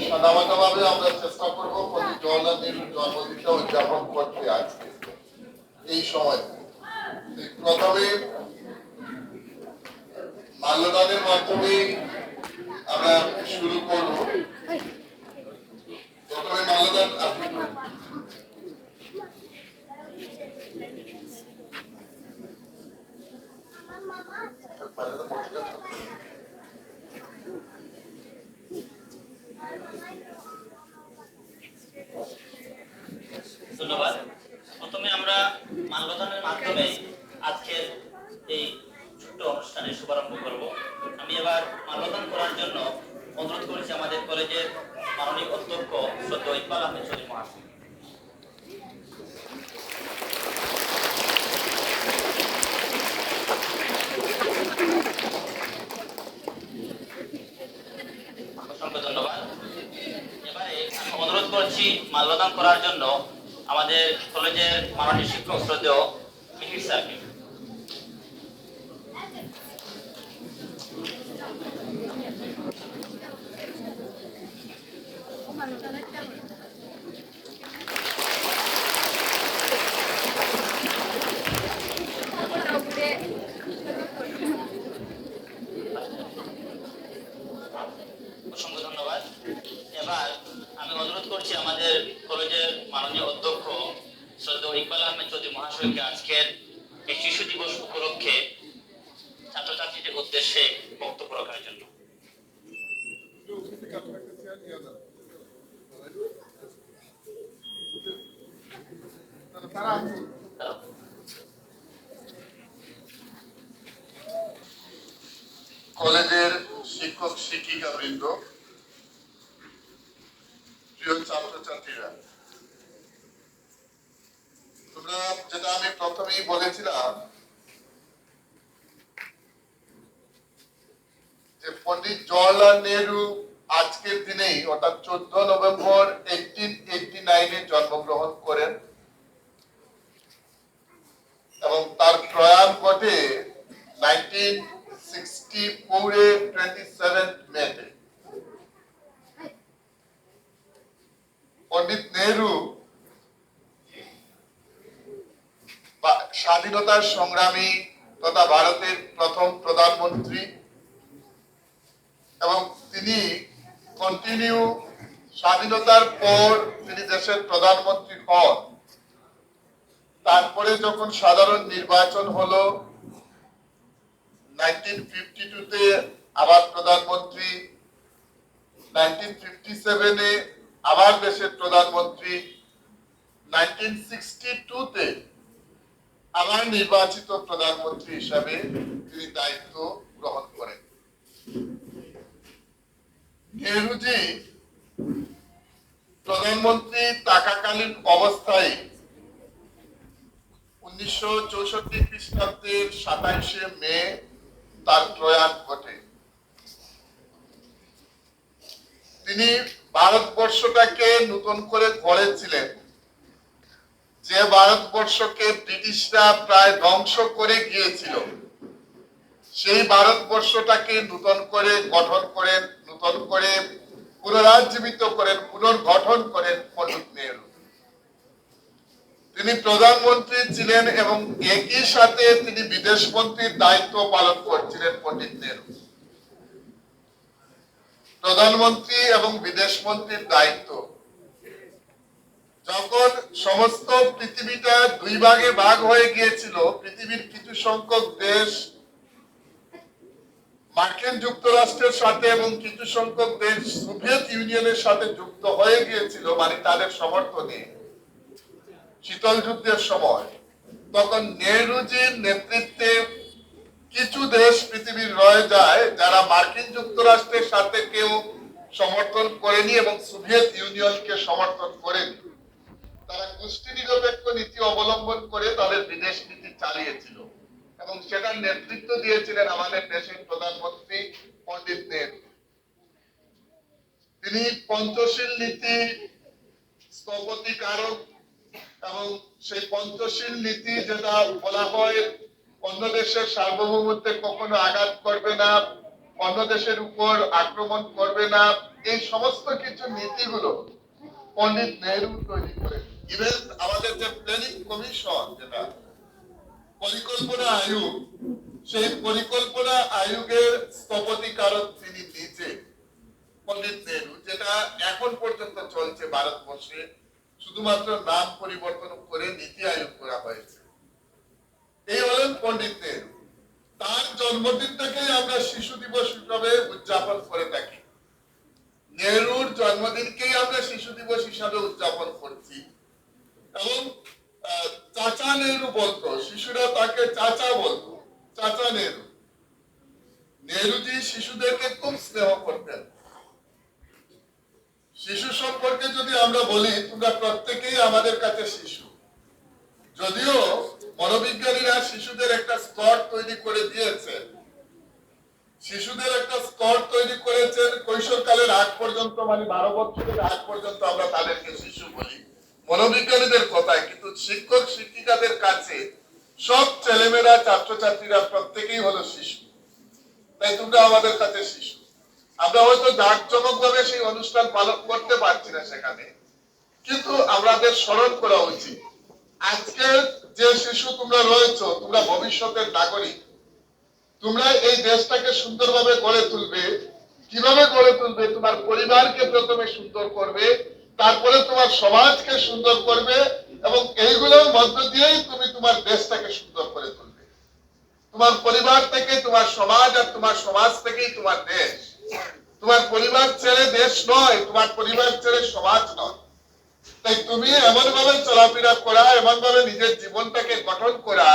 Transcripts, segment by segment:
সাদামাটাভাবে আমরা চেষ্টা করবো পণ্ডিত জওহরলাল নেহরুর জন্মদিনটা উদযাপন করতে আজকে এই সময়। প্রথমে মাল্যদানের মাধ্যমে আমরা শুরু করব। প্রথমে মাল্যদান ধন্যবাদ। প্রথমে আমরা মাল্যদানের মাধ্যমে আজকের এই ছোট্ট অনুষ্ঠানের শুভারম্ভ করব। আমি এবার মাল্যদান করার জন্য অনুরোধ করেছি আমাদের কলেজের মাননীয় অধ্যক্ষ শ্রদ্ধেয় ইকবাল আহমেদ চৌধুরী মহাশয়। অসংখ্য ধন্যবাদ। এবারে আমি অনুরোধ করছি মাল্যদান করার জন্য আমাদের কলেজের মাননীয় শিক্ষক শ্রদ্ধেয় মিহির স্যারকে। অসংখ্য ধন্যবাদ। এবার আমি অনুরোধ করছি আমাদের কলেজের মাননীয় অধ্যক্ষ শ্রদ্ধেয় ইকবাল আহমেদ চৌধুরী মহাশয়কে আজকের এই শিশু দিবস উপলক্ষে ছাত্রছাত্রীদের উদ্দেশ্যে বক্তব্য রাখার জন্য। কলেজের শিক্ষক শিক্ষিকা বৃন্দ, প্রিয় ছাত্রছাত্রীরা, তোমরা যেটা আমি প্রথমেই বলেছিলাম যে পণ্ডিত জওহরলাল নেহরু আজকের দিনেই অর্থাৎ 14 নভেম্বর 1889 জন্মগ্রহণ করেন এবং তার প্রয়াণ ঘটে 1964 27 মেতে। পণ্ডিত নেহরু স্বাধীনতার সংগ্রামী তথা ভারতের প্রথম প্রধানমন্ত্রী এবং তিনি কন্টিনিউ স্বাধীনতার পর তিনি দেশের প্রধানমন্ত্রী হন। তারপরে যখন সাধারণ নির্বাচন হলো 1952-তে আবার প্রধানমন্ত্রী, 1957-এ আবার দেশের প্রধানমন্ত্রী, 1962-তে আবার নির্বাচিত প্রধানমন্ত্রী হিসাবে তিনি দায়িত্ব গ্রহণ করেন। নেহরুজি প্রধানমন্ত্রী থাকাকালীন অবস্থায় 1964 খ্রিস্টাব্দের 27শে মে তার প্রয়াণ ঘটে। তিনি ভারতবর্ষটাকে নতুন করে গড়েছিলেন, যে ভারতবর্ষকে ব্রিটিশরা প্রায় ধ্বংস করে গিয়েছিল, সেই ভারতবর্ষটাকে নতুন করে গঠন করেন, নতুন করে পুনরাজীবিত করেন, পুনর্গঠন করেন পণ্ডিত নেহরু। তিনি প্রধানমন্ত্রী ছিলেন এবং একই সাথে তিনি বিদেশ মন্ত্রীর দায়িত্ব পালন করছিলেন পণ্ডিত নেহরু। প্রধানমন্ত্রী এবং বিদেশ মন্ত্রীর দায়িত্ব, যখন সমস্ত পৃথিবীটা দুই ভাগে ভাগ হয়ে গিয়েছিল, পৃথিবীর কিছু সংখ্যক দেশ মার্কিন যুক্তরাষ্ট্রের সাথে এবং কিছু সংখ্যক দেশ সোভিয়েত ইউনিয়নের সাথে যুক্ত হয়ে গিয়েছিল, মানে তাদের সমর্থনে শীতল যুদ্ধের সময়, তখন নেহরুজির নেতৃত্বে কিছু দেশ পৃথিবীর রয়ে যায় যারা মার্কিন যুক্তরাষ্ট্রের সাথে কেউ সমর্থন করেনি এবং সোভিয়েত ইউনিয়নকে সমর্থন করেনি। তারা গোষ্ঠী নিরপেক্ষ নীতি অবলম্বন করে তাদের বিদেশ নীতি চালিয়েছিল এবং সেটার নেতৃত্ব দিয়েছিলেন আমাদের দেশের প্রধানমন্ত্রী পণ্ডিত নেহরু। তিনি পঞ্চশীল নীতি স্থপতিকারক এবং সেই পঞ্চশীল নীতি যেটা বলা হয় অন্য দেশের সার্বভৌমত্বে কখনো আঘাত করবে না, অন্য দেশের উপর আক্রমণ করবে না, এই সমস্ত কিছু নীতিগুলো পণ্ডিত নেহরু তৈরি করেন। ইভেন আমাদের যে প্ল্যানিং কমিশন, যেটা পরিকল্পনা আয়োগ, সেই পরিকল্পনা আয়োগের স্থপতিকারক তিনি নিজে, পণ্ডিত নেহরু, যেটা এখন পর্যন্ত চলছে ভারতবর্ষে, শুধুমাত্র নাম পরিবর্তন করে নীতি আয়োগ করা হয়েছে। এই হলেন পণ্ডিত নেহরু। তার জন্মদিনটাকেই আমরা শিশু দিবস হিসাবে উদযাপন করে থাকি। নেহরুর জন্মদিনকেই আমরা শিশু দিবস হিসাবে উদযাপন করছি। এবং চাচা নেহরু বলতো, শিশুরা তাকে চাচা বলতো, চাচা নেহরু। নেহরুজি শিশুদেরকে খুব স্নেহ করতেন। শিশু সম্পর্কে যদি আমরা বলি, তোমরা প্রত্যেকেই আমাদের কাছে শিশু। যদিও মনোবিজ্ঞানীরা শিশুদের একটা স্তর তৈরি করে দিয়েছেন, শিশুদের একটা স্তর তৈরি করেছেন কৈশোরকালের আগ পর্যন্ত, মানে 12 বছরের আগ পর্যন্ত আমরা তাদেরকে শিশু বলি মনোবিজ্ঞানীদের কথায়। কিন্তু শিক্ষক শিক্ষিকাদের কাছে সব ছেলেমেয়েরা, ছাত্রছাত্রীরা প্রত্যেকেই হলো শিশু। তাই তোমরা আমাদের কাছে শিশু। আমরা হয়তো জাঁকজমক ভাবে সেই অনুষ্ঠান পালন করতে পারছি না সেখানে, কিন্তু আমাদের স্মরণ করা উচিত, আজকে যে শিশু তোমরা রয়েছো, তোমরা ভবিষ্যতের নাগরিক। তোমরা এই দেশটাকে সুন্দরভাবে গড়ে তুলবে। কিভাবে গড়ে তুলবে? তোমার পরিবারকে প্রথমে সুন্দর করবে, তারপরে তোমার সমাজকে সুন্দর করবে, এবং এইগুলোর মধ্য দিয়েই তুমি তোমার দেশটাকে সুন্দর করে তুলবে। তোমার পরিবার থেকে তোমার সমাজ, আর তোমার সমাজ থেকেই তোমার দেশ। তোমার পরিবার ছেড়ে দেশ নয়, তোমার পরিবার ছেড়ে সমাজ নয়। তাই তুমি এমন ভাবে চলাফেরা করা, এমন ভাবে নিজের জীবনটাকে গঠন করা,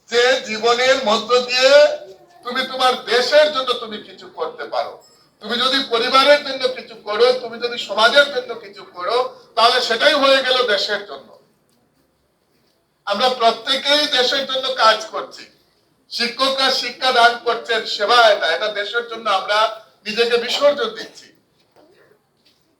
যে জীবনের মধ্য দিয়ে তুমি তোমার দেশের জন্য তুমি কিছু করতে পারো। তুমি যদি পরিবারের জন্য কিছু করো, তুমি যদি সমাজের জন্য কিছু করো, তাহলে সেটাই হয়ে গেল দেশের জন্য। আমরা প্রত্যেকেই দেশের জন্য কাজ করছি। শিক্ষকরা শিক্ষা দান করছেন, সেবা, এটা দেশের জন্য আমরা নিজেকে বিসর্জন দিচ্ছি।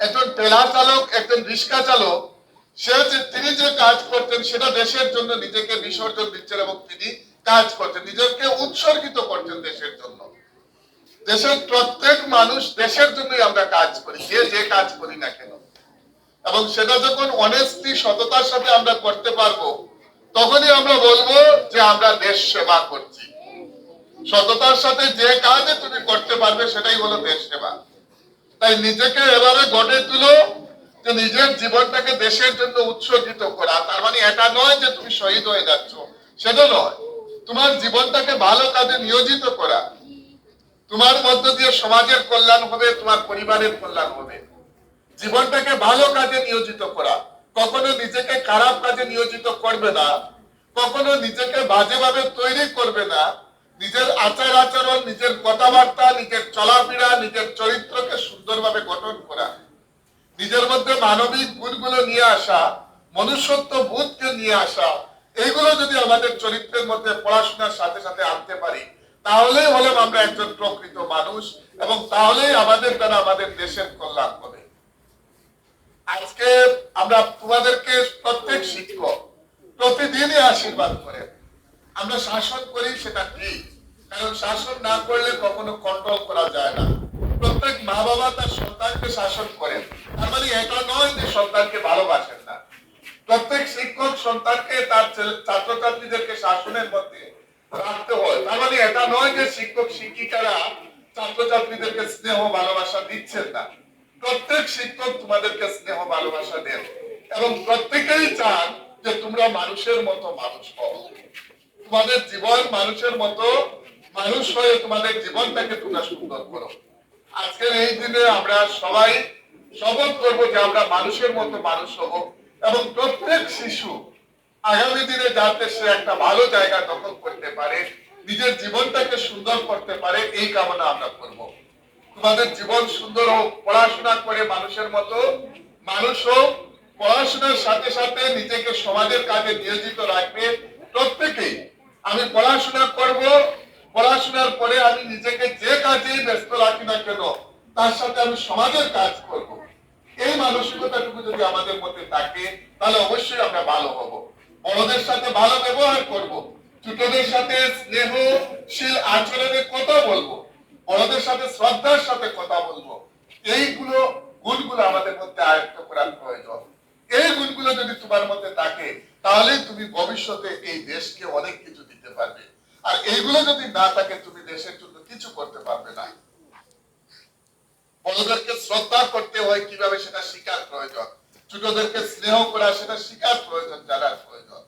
একজন ঠেলা চালক, একজন রিক্সা চালক, তিনি যে কাজ করছেন সেটা দেশের জন্য নিজেকে বিসর্জন দিচ্ছেন, এবং তিনি কাজ করছেন, নিজেকে উৎসর্গিত করছেন দেশের জন্য। দেশের প্রত্যেক মানুষ দেশের জন্যই আমরা কাজ করি, যে কাজ করি না কেন। এবং সেটা যখন অনেস্টি, সততার সাথে আমরা করতে পারবো, তখনই আমরা বলবো যে আমরা দেশ সেবা করছি। সততার সাথে যে কাজে তুমি করতে পারবে, সেটাই হলো দেশ সেবা। তাই নিজেকে এভাবে গড়ে তুলো যে নিজের জীবনটাকে দেশের জন্য উৎসর্গিত করা। তার মানে এটা নয় যে তুমি শহীদ হয়ে যাচ্ছ, সেটা নয়। তোমার জীবনটাকে ভালো কাজে নিয়োজিত করা। তোমার মধ্য দিয়ে সমাজের কল্যাণ হবে, তোমার পরিবারের কল্যাণ হবে। জীবনটাকে ভালো কাজে নিয়োজিত করা। কখনো নিজেকে খারাপ কাজে নিয়োজিত করবে না, কখনো নিজেকে বাজেভাবে তৈরি করবে না। নিজের আচার আচরণ, নিজের কথাবার্তা, নিজের চলাফেরা, নিজের চরিত্রকে সুন্দরভাবে গঠন করা, নিজের মধ্যে মানবিক গুণগুলো নিয়ে আসা, মনুষ্যত্ব বোধকে নিয়ে আসা, এইগুলো যদি আমাদের চরিত্রের মধ্যে পড়াশোনার সাথে সাথে আনতে পারি, তাহলেই হলাম আমরা একজন প্রকৃত মানুষ, এবং তাহলেই আমাদের দ্বারা আমাদের দেশের কল্যাণ হবে। আজকে আমরা তোমাদেরকে প্রত্যেক শিক্ষক প্রতিদিনই আশীর্বাদ করেন। আমরা শাসন করি, সেটা ঠিক, কারণ শাসন না করলে কখনো কন্ট্রোল করা যায় না। প্রত্যেক মা বাবা তার সন্তানকে শাসন করেন, তার মানে এটা নয় যে সন্তানকে ভালোবাসেন না। প্রত্যেক শিক্ষক সন্তানকে, তার ছাত্রছাত্রীদেরকে শাসনের মধ্যে রাখতে হয়, তার মানে এটা নয় যে শিক্ষক শিক্ষিকারা ছাত্রছাত্রীদেরকে স্নেহ ভালোবাসা দিচ্ছেন না। প্রত্যেক শিক্ষক তোমাদেরকে স্নেহ ভালোবাসা দেন, এবং প্রত্যেকেই চান যে তোমরা মানুষের মতো মানুষ হও। তোমাদের জীবন মানুষের মতো মানুষ হয়ে তোমাদের জীবনটাকে তোমরা সুন্দর করো। আজকের এই দিনে আমরা সবাই শপথ করবো যে আমরা মানুষের মতো মানুষ হব, এবং প্রত্যেক শিশু আগামী দিনে যাতে সে একটা ভালো জায়গা দখল করতে পারে, নিজের জীবনটাকে সুন্দর করতে পারে, এই কামনা আমরা করব। তোমাদের জীবন সুন্দর হোক, পড়াশোনা করে মানুষের মতো মানুষ হোক, পড়াশোনার সাথে সাথে নিজেকে সমাজের কাজে নিয়োজিত রাখবে প্রত্যেকেই। আমি পড়াশোনা করব, পড়াশোনার পরে আমি নিজেকে যে কাজেই ব্যস্ত রাখি না কেন, তার সাথে আমি সমাজের কাজ করব। এই মানসিকতাটুকু যদি আমাদের মধ্যে থাকে, তাহলে অবশ্যই আমরা ভালো হব। বড়দের সাথে ভালো ব্যবহার করব, ছোটদের সাথে স্নেহশীল আচরণের কথা বলবো, বড়দের সাথে শ্রদ্ধার সাথে কথা বলবো। এইগুলো গুণগুলো আমাদের মধ্যে আয়ত্ত করার প্রয়োজন। এই গুণগুলো যদি তোমার মধ্যে থাকে তাহলে তুমি ভবিষ্যতে এই দেশকে অনেক কিছু দিতে পারবে। আর এইগুলো যদি না থাকে তুমি দেশের জন্য কিছু করতে পারবে না। বড়দেরকে শ্রদ্ধা করতে হয় কিভাবে সেটা শিকার প্রয়োজন, ছোটদেরকে স্নেহ করা সেটা শিকার প্রয়োজন, জানার প্রয়োজন।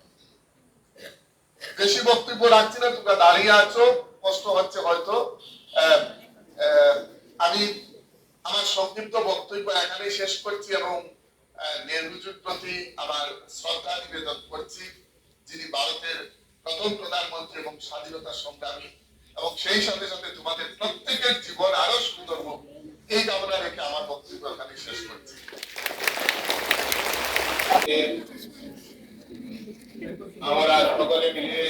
বেশি বক্তব্য রাখছি না, তোমরা দাঁড়িয়ে আছো, কষ্ট হচ্ছে হয়তো। আমি আমার সংক্ষিপ্ত বক্তব্য এখানেই শেষ করছি এবং নেহরুজির প্রতি আমার শ্রদ্ধা নিবেদন করছি, যিনি ভারতের প্রথম প্রধানমন্ত্রী এবং স্বাধীনতা সংগ্রামী, এবং সেই সাথে সাথে তোমাদের প্রত্যেকের জীবন আরো সুন্দর হোক এই কামনা রেখে আমার বক্তব্য এখানে শেষ করছি। আমরা সকলে মিলে